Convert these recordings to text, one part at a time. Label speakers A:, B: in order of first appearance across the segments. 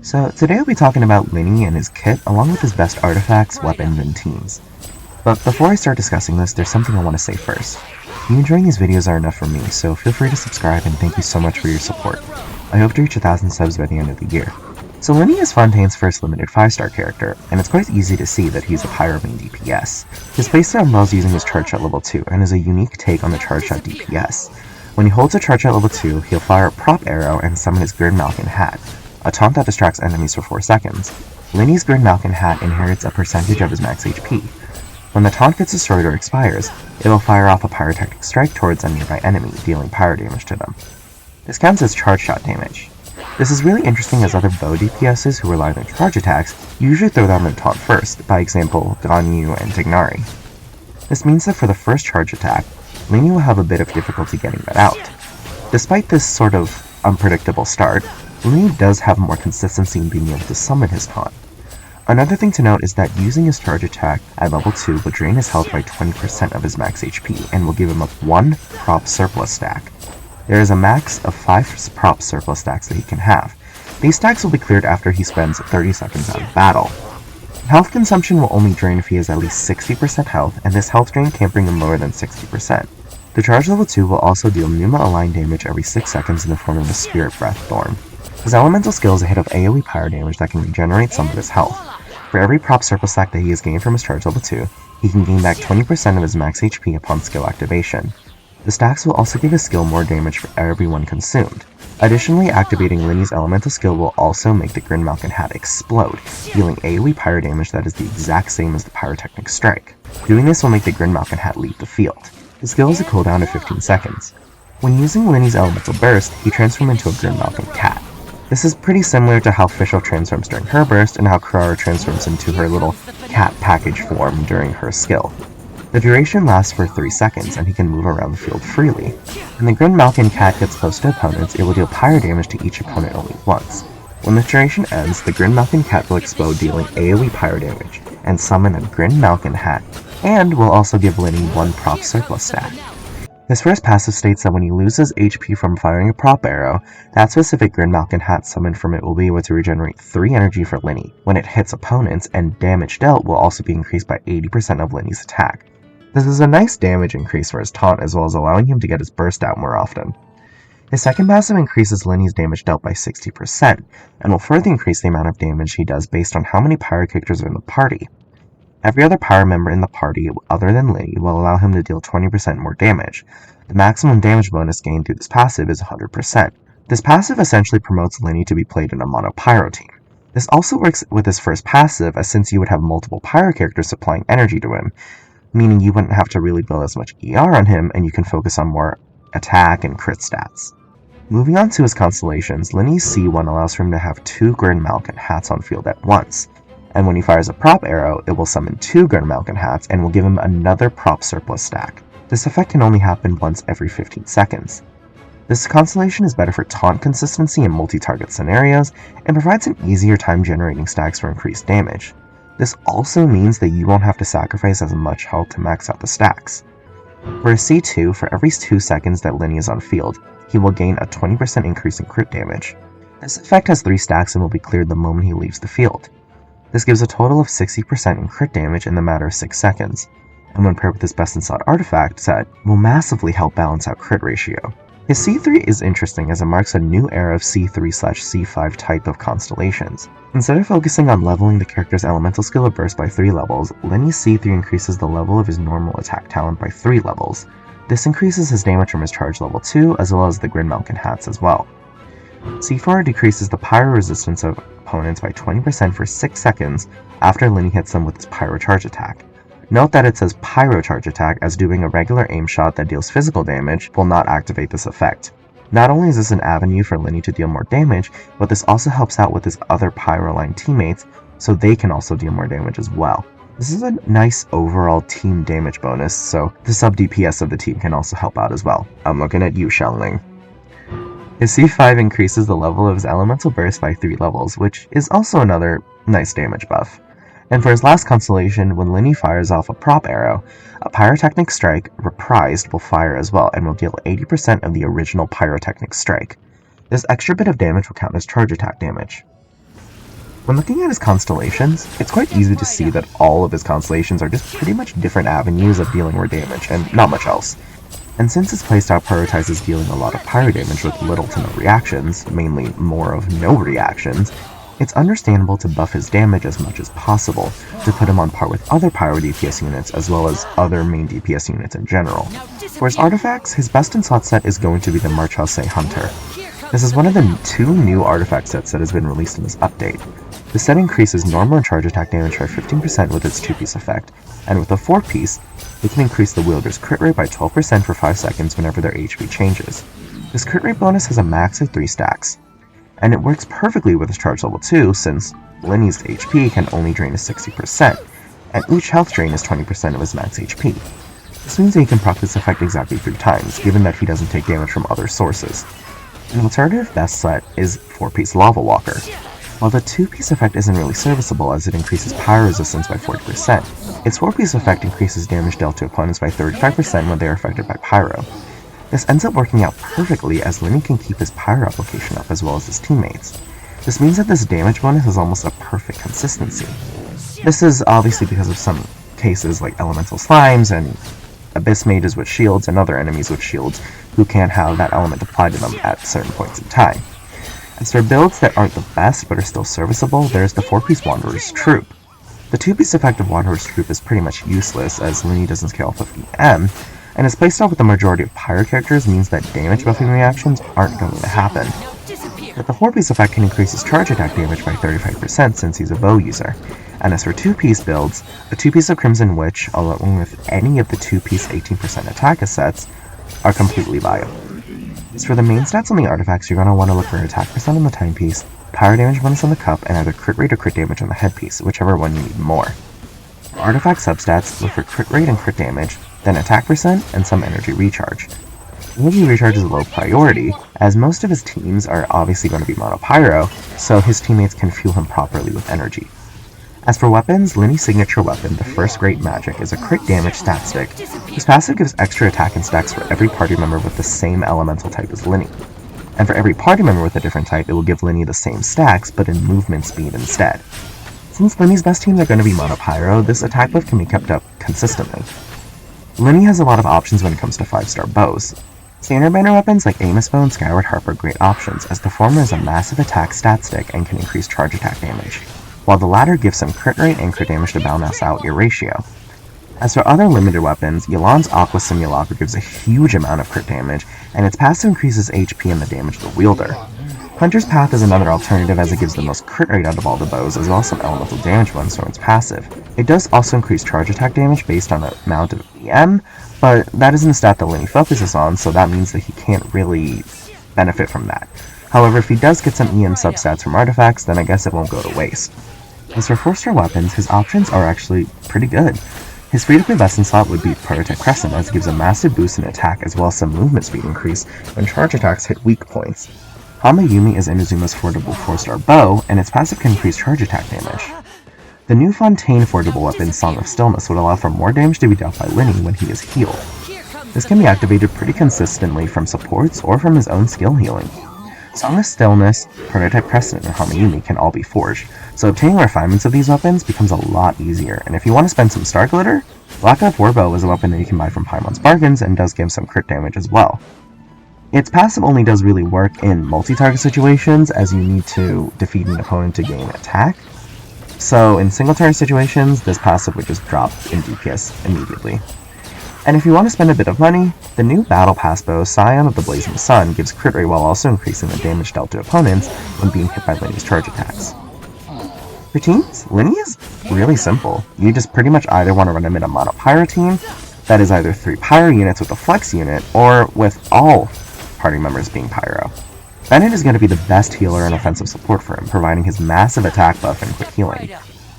A: So today I'll be talking about Lyney and his kit, along with his best artifacts, weapons, and teams. But before I start discussing this, there's something I want to say first. You enjoying these videos are enough for me, so feel free to subscribe and thank you so much for your support. I hope to reach 1,000 subs by the end of the year. So Lyney is Fontaine's first limited 5-star character, and it's quite easy to see that he's a pyro main DPS. His playstyle involves using his charge shot level 2, and is a unique take on the charge shot DPS. When he holds a charge shot level 2, he'll fire a prop arrow and summon his Grid Malkin hat, a taunt that distracts enemies for 4 seconds. Lyney's Grid Malkin hat inherits a percentage of his max HP. When the taunt gets destroyed or expires, it will fire off a pyrotechnic strike towards a nearby enemy, dealing pyro damage to them. This counts as charge shot damage. This is really interesting as other bow DPSs who rely on charge attacks usually throw down their taunt first, by example, Ganyu and Tignari. This means that for the first charge attack, Lyney will have a bit of difficulty getting that out. Despite this sort of unpredictable start, Lyney does have more consistency in being able to summon his taunt. Another thing to note is that using his charge attack at level 2 will drain his health by 20% of his max HP and will give him up 1 prop surplus stack. There is a max of 5 prop surplus stacks that he can have. These stacks will be cleared after he spends 30 seconds out of battle. Health consumption will only drain if he has at least 60% health, and this health drain can't bring him lower than 60%. The charge level 2 will also deal Pneuma aligned damage every 6 seconds in the form of a Spirit Breath Thorn. His elemental skill is a hit of AoE pyro damage that can regenerate some of his health. For every prop surplus stack that he has gained from his charge level 2, he can gain back 20% of his max HP upon skill activation. The stacks will also give his skill more damage for every one consumed. Additionally, activating Lyney's elemental skill will also make the Grid Malkin hat explode, dealing AoE pyro damage that is the exact same as the pyrotechnic strike. Doing this will make the Grid Malkin hat leave the field. The skill has a cooldown of 15 seconds. When using Lyney's elemental burst, he transforms into a Grid Malkin cat. This is pretty similar to how Fischl transforms during her burst and how Kurara transforms into her little cat package form during her skill. The duration lasts for 3 seconds, and he can move around the field freely. When the Grid Malkin cat gets close to opponents, it will deal pyro damage to each opponent only once. When the duration ends, the Grid Malkin cat will explode, dealing AoE pyro damage, and summon a Grid Malkin hat, and will also give Lyney 1 prop surplus stack. His first passive states that when he loses HP from firing a prop arrow, that specific Grid Malkin hat summoned from it will be able to regenerate 3 energy for Lyney when it hits opponents, and damage dealt will also be increased by 80% of Lyney's attack. This is a nice damage increase for his taunt, as well as allowing him to get his burst out more often. His second passive increases Lyney's damage dealt by 60%, and will further increase the amount of damage he does based on how many pyro characters are in the party. Every other pyro member in the party other than Lyney will allow him to deal 20% more damage. The maximum damage bonus gained through this passive is 100%. This passive essentially promotes Lyney to be played in a mono pyro team. This also works with his first passive, as since you would have multiple pyro characters supplying energy to him, meaning you wouldn't have to really build as much ER on him, and you can focus on more attack and crit stats. Moving on to his Constellations, Lyney's C1 allows for him to have 2 Grid Malkin hats on field at once, and when he fires a prop arrow, it will summon 2 Grid Malkin hats and will give him another prop surplus stack. This effect can only happen once every 15 seconds. This Constellation is better for taunt consistency in multi-target scenarios, and provides an easier time generating stacks for increased damage. This also means that you won't have to sacrifice as much health to max out the stacks. For a C2, for every 2 seconds that Lyney is on field, he will gain a 20% increase in crit damage. This effect has 3 stacks and will be cleared the moment he leaves the field. This gives a total of 60% in crit damage in the matter of 6 seconds, and when paired with his best in slot artifact set, will massively help balance out crit ratio. His C3 is interesting as it marks a new era of C3/C5 type of Constellations. Instead of focusing on leveling the character's elemental skill or burst by 3 levels, Lyney's C3 increases the level of his normal attack talent by 3 levels. This increases his damage from his charge level 2, as well as the Grid Malkin hats as well. C4 decreases the pyro resistance of opponents by 20% for 6 seconds after Lyney hits them with his pyro charge attack. Note that it says pyro charge attack, as doing a regular aim shot that deals physical damage will not activate this effect. Not only is this an avenue for Lyney to deal more damage, but this also helps out with his other pyro-aligned teammates, so they can also deal more damage as well. This is a nice overall team damage bonus, so the sub DPS of the team can also help out as well. I'm looking at you, Xiangling. His C5 increases the level of his elemental burst by 3 levels, which is also another nice damage buff. And for his last Constellation, when Lyney fires off a prop arrow, a pyrotechnic strike reprised will fire as well and will deal 80% of the original pyrotechnic strike. This extra bit of damage will count as charge attack damage. When looking at his constellations, it's quite easy to see that all of his constellations are just pretty much different avenues of dealing more damage, and not much else. And since his playstyle prioritizes dealing a lot of pyro damage with little to no reactions, mainly more of no reactions, it's understandable to buff his damage as much as possible, to put him on par with other pyro DPS units as well as other main DPS units in general. For his artifacts, his best in slot set is going to be the Marchase Hunter. This is one of the 2 new artifact sets that has been released in this update. The set increases normal and charge attack damage by 15% with its 2-piece effect, and with a 4-piece, it can increase the wielder's crit rate by 12% for 5 seconds whenever their HP changes. This crit rate bonus has a max of 3 stacks, and it works perfectly with his charge level 2 since Lyney's HP can only drain to 60%, and each health drain is 20% of his max HP. This means that he can proc this effect exactly 3 times, given that he doesn't take damage from other sources. An alternative best set is 4-piece Lava Walker. While the 2-piece effect isn't really serviceable as it increases pyro resistance by 40%, its 4-piece effect increases damage dealt to opponents by 35% when they are affected by pyro. This ends up working out perfectly as Lyney can keep his pyro application up as well as his teammates. This means that this damage bonus is almost a perfect consistency. This is obviously because of some cases like elemental slimes and abyss mages with shields and other enemies with shields who can't have that element applied to them at certain points in time. As for builds that aren't the best but are still serviceable, there's the 4-piece Wanderer's Troop. The 2-piece effect of Wanderer's Troop is pretty much useless as Lyney doesn't scale off of EM, and his playstyle with the majority of pyro characters means that damage buffing reactions aren't going to happen. But the 4-piece effect can increase his charge attack damage by 35% since he's a bow user. And as for 2-piece builds, the 2-piece of Crimson Witch, along with any of the 2-piece 18% attack sets, are completely viable. As for the main stats on the artifacts, you're going to want to look for attack percent on the timepiece, pyro damage bonus on the cup, and either crit rate or crit damage on the headpiece, whichever one you need more. For artifact substats, look for crit rate and crit damage, then attack percent, and some energy recharge. Energy recharge is a low priority, as most of his teams are obviously going to be mono pyro, so his teammates can fuel him properly with energy. As for weapons, Lyney's signature weapon, the First Great Magic, is a crit damage stat stick. His passive gives extra attack and stacks for every party member with the same elemental type as Lyney. And for every party member with a different type, it will give Lyney the same stacks, but in movement speed instead. Since Lyney's best teams are going to be mono pyro, this attack buff can be kept up consistently. Lyney has a lot of options when it comes to 5-star bows. Standard banner weapons like Amos Bow and Skyward Harp are great options, as the former is a massive attack stat stick and can increase charge attack damage, while the latter gives some crit rate and crit damage to balance out your ratio. As for other limited weapons, Yelan's Aqua Simulacra gives a huge amount of crit damage, and its passive increases HP and the damage to the wielder. Hunter's Path is another alternative as it gives the most crit rate out of all the bows, as well as some elemental damage ones from its passive. It does also increase charge attack damage based on the amount of EM, but that isn't a stat that Lyney focuses on, so that means that he can't really benefit from that. However, if he does get some EM substats from artifacts, then I guess it won't go to waste. As for 4-star weapons, his options are actually pretty good. His free-to-play best in slot would be Protect Crescent, as it gives a massive boost in attack as well as some movement speed increase when charge attacks hit weak points. Hamayumi is Inazuma's affordable 4-star bow, and its passive can increase charge attack damage. The new Fontaine affordable weapon, Song of Stillness, would allow for more damage to be dealt by Lyney when he is healed. This can be activated pretty consistently from supports or from his own skill healing. Song of Stillness, Prototype Crescent, and Hamayumi can all be forged, so obtaining refinements of these weapons becomes a lot easier, and if you want to spend some Star Glitter, Black F4 Bow is a weapon that you can buy from Paimon's Bargains and does give some crit damage as well. Its passive only does really work in multi-target situations, as you need to defeat an opponent to gain attack, so in single-target situations, this passive would just drop in DPS immediately. And if you want to spend a bit of money, the new Battle Pass bow, Scion of the Blazing Sun, gives crit rate while also increasing the damage dealt to opponents when being hit by Lyney's charge attacks. For teams, Lyney is really simple. You just pretty much either want to run him in a mono pyro team, that is either 3 pyro units with a flex unit, or with all party members being pyro. Bennett is going to be the best healer and offensive support for him, providing his massive attack buff and quick healing.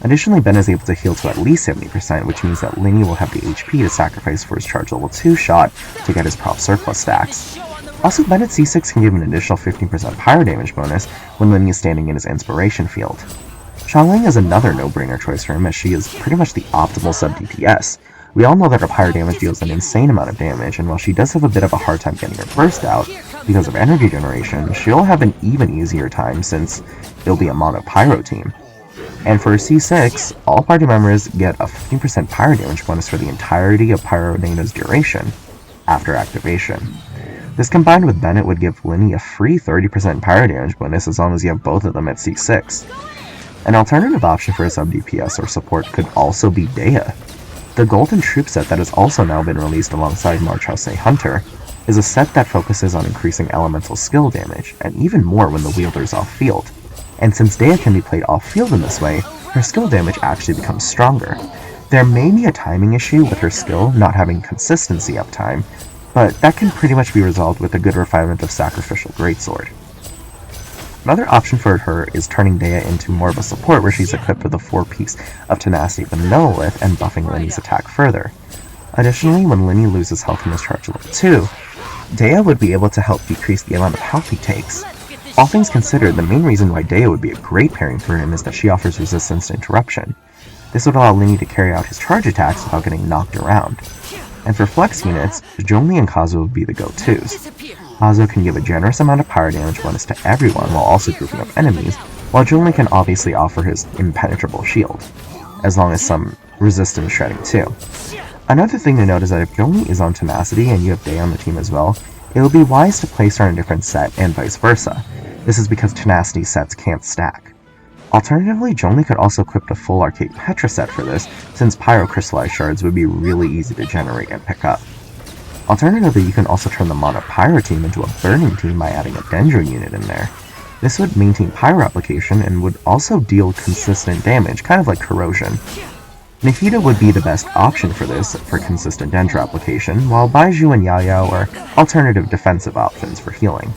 A: Additionally, Ben is able to heal to at least 70%, which means that Lyney will have the HP to sacrifice for his charge level 2 shot to get his prop surplus stacks. Also, Bennett's C6 can give an additional 15% pyro damage bonus when Lyney is standing in his inspiration field. Xiangling is another no-brainer choice for him, as she is pretty much the optimal sub-DPS. We all know that her pyro damage deals an insane amount of damage, and while she does have a bit of a hard time getting her burst out because of energy generation, she'll have an even easier time since it'll be a mono pyro team. And for C6, all party members get a 15% pyro damage bonus for the entirety of Pyro Nano's duration after activation. This combined with Bennett would give Lyney a free 30% pyro damage bonus as long as you have both of them at C6. An alternative option for a sub DPS or support could also be Dea. The Golden Troop set that has also now been released alongside March House A Hunter is a set that focuses on increasing elemental skill damage, and even more when the wielder's off-field. And since Dea can be played off-field in this way, her skill damage actually becomes stronger. There may be a timing issue with her skill not having consistency uptime, but that can pretty much be resolved with a good refinement of Sacrificial Greatsword. Another option for her is turning Dea into more of a support where she's equipped with a 4-piece of Tenacity of the Millilith and buffing Lyney's attack further. Additionally, when Lyney loses health from his charge level 2, Dea would be able to help decrease the amount of health he takes. All things considered, the main reason why Dea would be a great pairing for him is that she offers resistance to interruption. This would allow Lyney to carry out his charge attacks without getting knocked around. And for flex units, Zhongli and Kazuo would be the go-tos. Kazuo can give a generous amount of power damage bonus to everyone while also grouping up enemies, while Zhongli can obviously offer his impenetrable shield, as long as some resistance shredding too. Another thing to note is that if Zhongli is on Tenacity and you have Dea on the team as well, it would be wise to place her in a different set and vice versa. This is because Tenacity sets can't stack. Alternatively, Zhongli could also equip a full Arcade Petra set for this, since Pyro Crystallized Shards would be really easy to generate and pick up. Alternatively, you can also turn the Mono Pyro team into a Burning team by adding a Dendro unit in there. This would maintain Pyro application and would also deal consistent damage, kind of like Corrosion. Nahida would be the best option for this for consistent Dendro application, while Baizhu and Yaoyao are alternative defensive options for healing.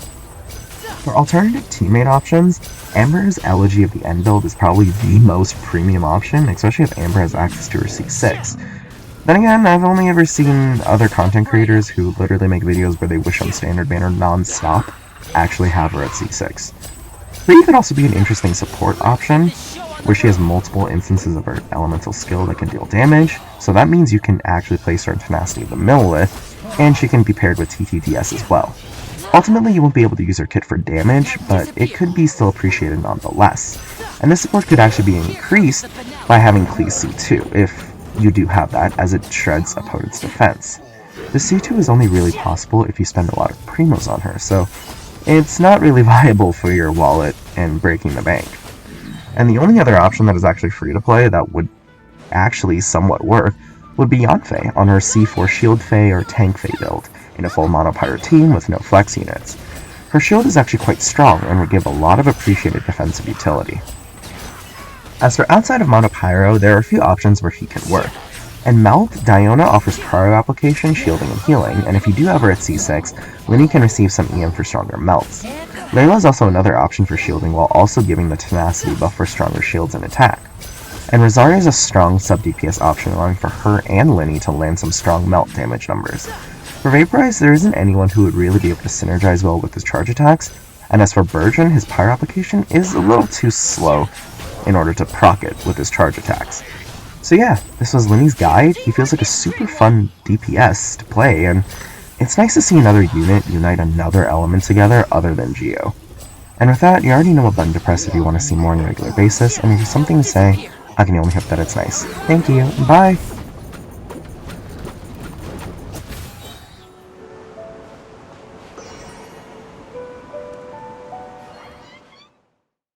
A: For alternative teammate options, Amber's Elegy of the End build is probably the most premium option, especially if Amber has access to her C6. Then again, I've only ever seen other content creators who literally make videos where they wish on Standard Banner non-stop actually have her at C6. Lyney could also be an interesting support option, where she has multiple instances of her elemental skill that can deal damage, so that means you can actually place her in Tenacity of the Millilith, and she can be paired with TTDS as well. Ultimately, you won't be able to use her kit for damage, but it could be still appreciated nonetheless. And this support could actually be increased by having Cleese C2, if you do have that, as it shreds opponent's defense. The C2 is only really possible if you spend a lot of primos on her, so it's not really viable for your wallet and breaking the bank. And the only other option that is actually free to play that would actually somewhat work would be Yanfei on her C4 Shield Fei or Tank Fei build, in a full Mono Pyro team with no flex units. Her shield is actually quite strong and would give a lot of appreciated defensive utility. As for outside of Mono Pyro, there are a few options where he can work. In Melt, Diona offers cryo application, shielding, and healing, and if you do have her at C6, Lyney can receive some EM for stronger melts. Layla is also another option for shielding while also giving the tenacity buff for stronger shields and attack. And Rosaria is a strong sub-DPS option, allowing for her and Lyney to land some strong melt damage numbers. For Vaporize, there isn't anyone who would really be able to synergize well with his charge attacks, and as for Burgeon, his pyro application is a little too slow in order to proc it with his charge attacks. So yeah, this was Lyney's guide. He feels like a super fun DPS to play, and it's nice to see another unit unite another element together other than Geo. And with that, you already know what button to press if you want to see more on a regular basis, and if you have something to say, I can only hope that it's nice. Thank you, bye!